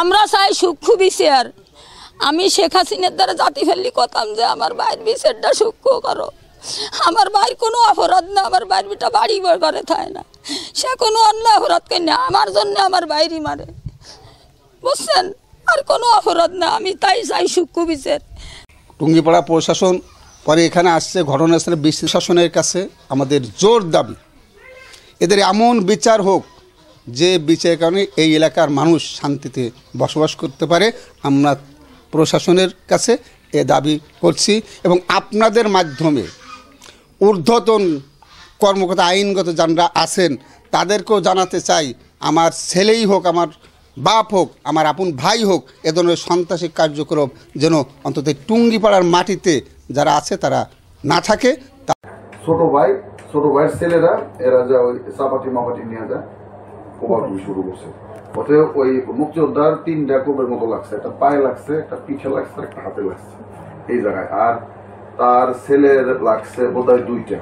আমরা চাই সূক্ষ্ম বিচার। আমি শেখ হাসিনার দ্বারা জাতি ফেললি কথাম যে আমার ভাইয়ের বিচারটা সূক্ষ্ম করো। আমার ভাইয়ের কোনো অপরাধ না, আমার ভাইয়ের বেটা বাড়ি করে থাকে না, সে কোনো অন্য অপরাধ করে না, আমার জন্য আমার বাইরই মারে, বুঝছেন? আর কোনো অপরাধ না, আমি তাই চাই সূক্ষ্ম বিচার। টুঙ্গিপাড়া প্রশাসন পরে এখানে আসছে, ঘটনাস্থলে বিশ্ব শাসনের কাছে আমাদের জোর দাবি এদের এমন বিচার হোক যে বিচারের কারণে এই এলাকার মানুষ শান্তিতে বসবাস করতে পারে। আমরা প্রশাসনের কাছে এ দাবি করছি এবং আপনাদের মাধ্যমে ঊর্ধ্বতন কর্মকর্তা আইনগত যারা আছেন তাদেরকেও জানাতে চাই, আমার ছেলেই হোক, আমার বাপ হোক, আমার আপন ভাই হোক, এ ধরনের সন্ত্রাসী কার্যক্রম যেন অন্তত টুঙ্গিপাড়ার মাটিতে যারা আছে তারা না থাকে। ছোট ভাইয়ের ছেলেরা এরা যা ওই চাপাটি মাপাটি নিয়ে যায় কোপাকুপি শুরু করছে। ওতে ওই মুক্তিযোদ্ধার 3টা কোপের মতো লাগছে, একটা পায়ে লাগছে, একটা পিঠে লাগছে, একটা হাতে লাগছে এই জায়গায়, আর তার ছেলের লাগছে বোধহয় 2টা।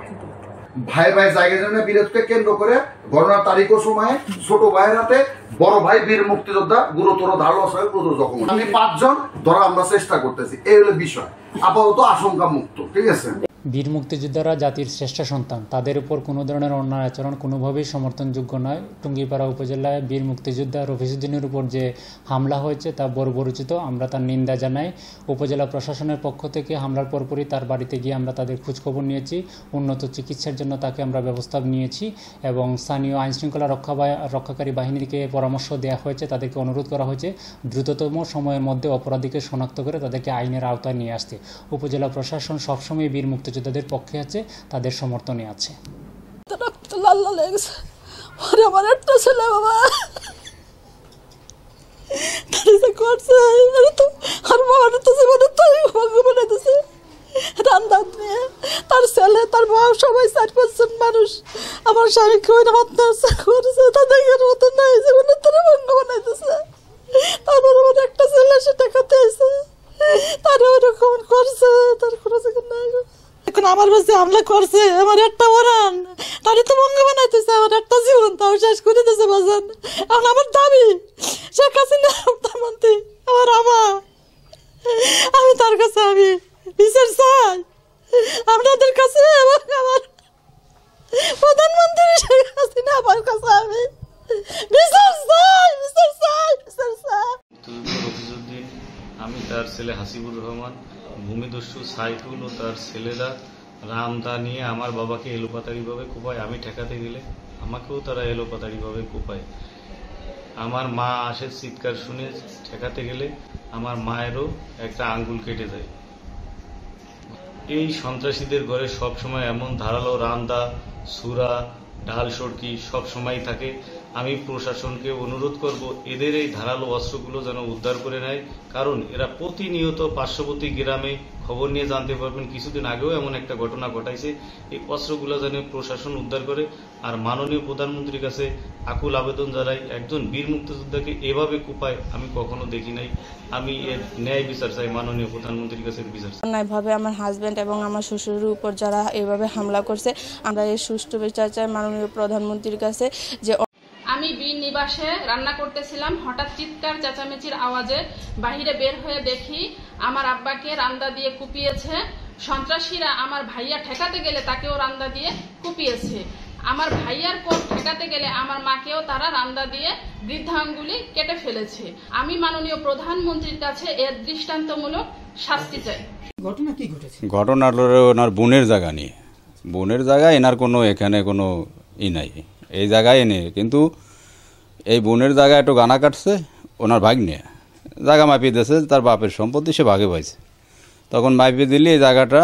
ভাই জায়গা জন্য বিরোধকে কেন্দ্র করে ঘটনার তারিখ ও সময়ে ছোট ভাইয়ের হাতে বড় ভাই বীর মুক্তিযোদ্ধা গুরুতর ধারালো অবস্থায় প্রচুর জখম। আমি 5 জন ধরা আমরা চেষ্টা করতেছি, এই হলো বিষয়। আপাতত আশঙ্কা মুক্ত, ঠিক আছে। বীর মুক্তিযোদ্ধারা জাতির শ্রেষ্ঠ সন্তান, তাদের উপর কোনো ধরনের অন্যায় আচরণ কোনোভাবেই সমর্থনযোগ্য নয়। টুঙ্গিপাড়া উপজেলায় বীর মুক্তিযোদ্ধা রফিজউদ্দিনের উপর যে হামলা হয়েছে তা বর্বরোচিত, আমরা তার নিন্দা জানাই। উপজেলা প্রশাসনের পক্ষ থেকে হামলার পরপরই তার বাড়িতে গিয়ে আমরা তাদের খোঁজখবর নিয়েছি, উন্নত চিকিৎসার জন্য তাকে আমরা ব্যবস্থা নিয়েছি এবং স্থানীয় আইনশৃঙ্খলা রক্ষাকারী বাহিনীকে পরামর্শ দেওয়া হয়েছে, তাদেরকে অনুরোধ করা হয়েছে দ্রুততম সময়ের মধ্যে অপরাধীকে শনাক্ত করে তাদেরকে আইনের আওতায় নিয়ে আসতে। উপজেলা প্রশাসন সবসময় বীর মুক্তিযোদ্ধাদের পক্ষে আছে, তাদের সমর্থনে আছে। আমার একটা ছেলে বাবা তার ছেলে তার বাবা সবাই 4-5 জন মানুষ আমার স্বামীকে তাদের মতো নাই, তারা ভঙ্গ বানাইতেছে। তারপর আমার একটা ছেলে সে টাকাতে আছে, তারা ওরকম করছে, তার কোনো জায়গা নাই। এখন আমার কাছে হামলা করছে, আমার একটা ওরান তারই তো ভঙ্গ বানাইতেছে, আমার একটা জীবন তাও শেষ করে দিয়েছে বাজান। এখন আমার দাবি শেখ হাসিনা প্রধানমন্ত্রী আমার আমি তার কাছে আমি বিচার চাই আপনাদের কাছে এবং আমার প্রধানমন্ত্রী শেখ হাসিনা আমার কাছে আমি বিচার চাই। আমি তার ছেলে হাসিবুর রহমান, ভূমিদস্যু সাইফুল ও তার ছেলেরা রামদা নিয়ে আমার বাবাকে এলোপাতাড়িভাবে কোপায়। আমি ঠেকাতে গেলে আমাকেও তারা এলোপাতাড়িভাবে কোপায়। আমার মা আসে চিৎকার শুনে, ঠেকাতে গেলে আমার মায়েরও একটা আঙ্গুল কেটে যায়। এই সন্ত্রাসীদের ঘরে সবসময় এমন ধারালো রামদা, ছুরা, ঢাল সড়কি সবসময় থাকে। আমি প্রশাসনকে অনুরোধ করব এদের এই ধারালো অস্ত্রগুলো যেন উদ্ধার করে নেয়, কারণ এরা প্রতিনিয়ত পার্শ্ববর্তী গ্রামে খবর নিয়ে জানতে পারবেন কিছুদিন আগেও এমন একটা ঘটনা ঘটাইছে। এই অস্ত্রগুলো যেন প্রশাসন উদ্ধার করে। আর মাননীয় প্রধানমন্ত্রীর কাছে আকুল আবেদন জানাই, একজন বীর মুক্তিযোদ্ধাকে এভাবে কুপায় আমি কখনো দেখি নাই। আমি এর ন্যায় বিচার চাই, মাননীয় প্রধানমন্ত্রীর কাছে বিচার চাই। অন্যায়ভাবে আমার হাজব্যান্ড এবং আমার শ্বশুরের উপর যারা এভাবে হামলা করছে, আমরা এই সুষ্ঠু বিচার চাই মাননীয় প্রধানমন্ত্রীর কাছে। যে আমি বীর নিবাসে রান্না করতেছিলাম, হঠাৎ চিৎকার চেঁচামেচির আওয়াজে বাহিরে বের হয়ে দেখি আমার আব্বাকে রান্দা দিয়ে কুপিয়েছে। সন্ত্রাসীরা আমার ভাইয়া ঠেকাতে গেলে তাকেও রান্দা দিয়ে কুপিয়েছে। আমার ভাইয়ার কোপ ঠেকাতে গেলে আমার মাকেও তারা রান্দা দিয়ে বৃদ্ধাঙ্গুলি কেটে ফেলেছে। আমি মাননীয় প্রধানমন্ত্রীর কাছে এর দৃষ্টান্তমূলক শাস্তি চাই। ঘটনা কি ঘটেছে? ঘটনা ওনার বোনের জায়গা নিয়ে, বোনের জায়গা, এনার কোনো এখানে কোনো নাই এই জায়গায় এনে, কিন্তু এই বোনের জায়গায় একটু গানা কাটছে, ওনার ভাগ্নে জায়গা মাপিয়ে দিয়েছে, তার বাপের সম্পত্তি সে ভাগে পাইছে। তখন মাপিয়ে দিলে এই জায়গাটা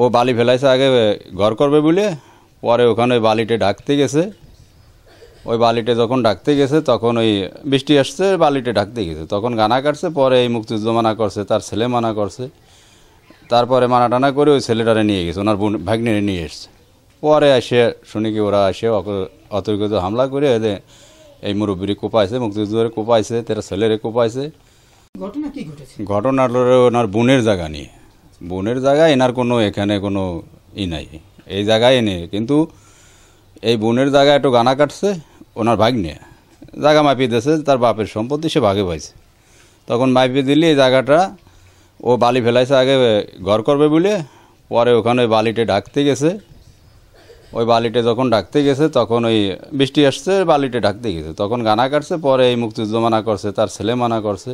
ও বালি ফেলাইছে আগে ঘর করবে বলে, পরে ওখানে ওই বালিতে ঢাকতে গেছে। ওই বালিতে যখন ঢাকতে গেছে তখন ওই বৃষ্টি আসছে, বালিতে ঢাকতে গেছে, তখন গানা কাটছে। পরে এই মুক্তিযুদ্ধ মানা করছে, তার ছেলে মানা করছে, তারপরে মানা টানা করে ওই ছেলেটারে নিয়ে গেছে, ওনার ভাগ্নে নিয়ে এসছে। পরে এসে শুনি কি ওরা এসে অতর্কিত হামলা করে এই মুরব্বীরে কোপাইছে, মুক্তিযুদ্ধরে কোপাইছে, তার ছেলেরে কোপাইছে। ঘটনা কি ঘটেছে? ঘটনা ওনার বোনের জায়গা নিয়ে, বোনের জায়গা, এনার কোনো এখানে কোনো নাই এই জায়গায় এনে, কিন্তু এই বোনের জায়গায় একটু গানা কাটছে, ওনার ভাগ্নে জায়গা মাপিয়ে দিয়েছে, তার বাপের সম্পত্তি সে ভাগে পাইছে। তখন মাপিয়ে দিলে এই জায়গাটা ও বালি ফেলাইছে আগে ঘর করবে বলে, পরে ওখানে ওই বালিতে ঢাকতে গেছে। ওই বালিতে যখন ঢাকতে গেছে তখন ওই বৃষ্টি আসছে, বালিতে ঢাকতে গেছে, তখন গানা কাটছে। পরে এই মুক্তিযুদ্ধ মানা করছে, তার ছেলে মানা করছে,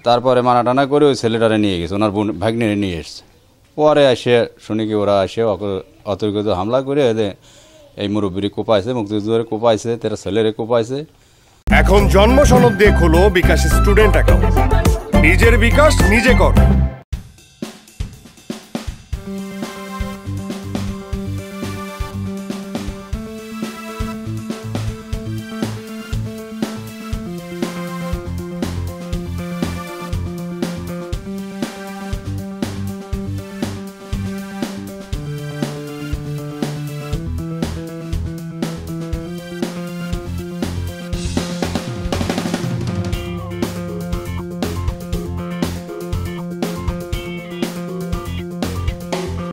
তারপরে মানা টানা করে ওই ছেলেটারে নিয়ে গেছে, ওনার ভাগ্নিরে নিয়ে এসছে। পরে এসে শুনি কি ওরা এসে অতর্কিত হামলা করে এই মুরব্বীরে কোপাইছে, মুক্তিযুদ্ধরে কোপাইছে, তার ছেলেরে কোপাইছে। এখন জন্ম সনদ দিয়ে খোলো বিকাশ স্টুডেন্ট অ্যাকাউন্ট। নিজের বিকাশ নিজে কর।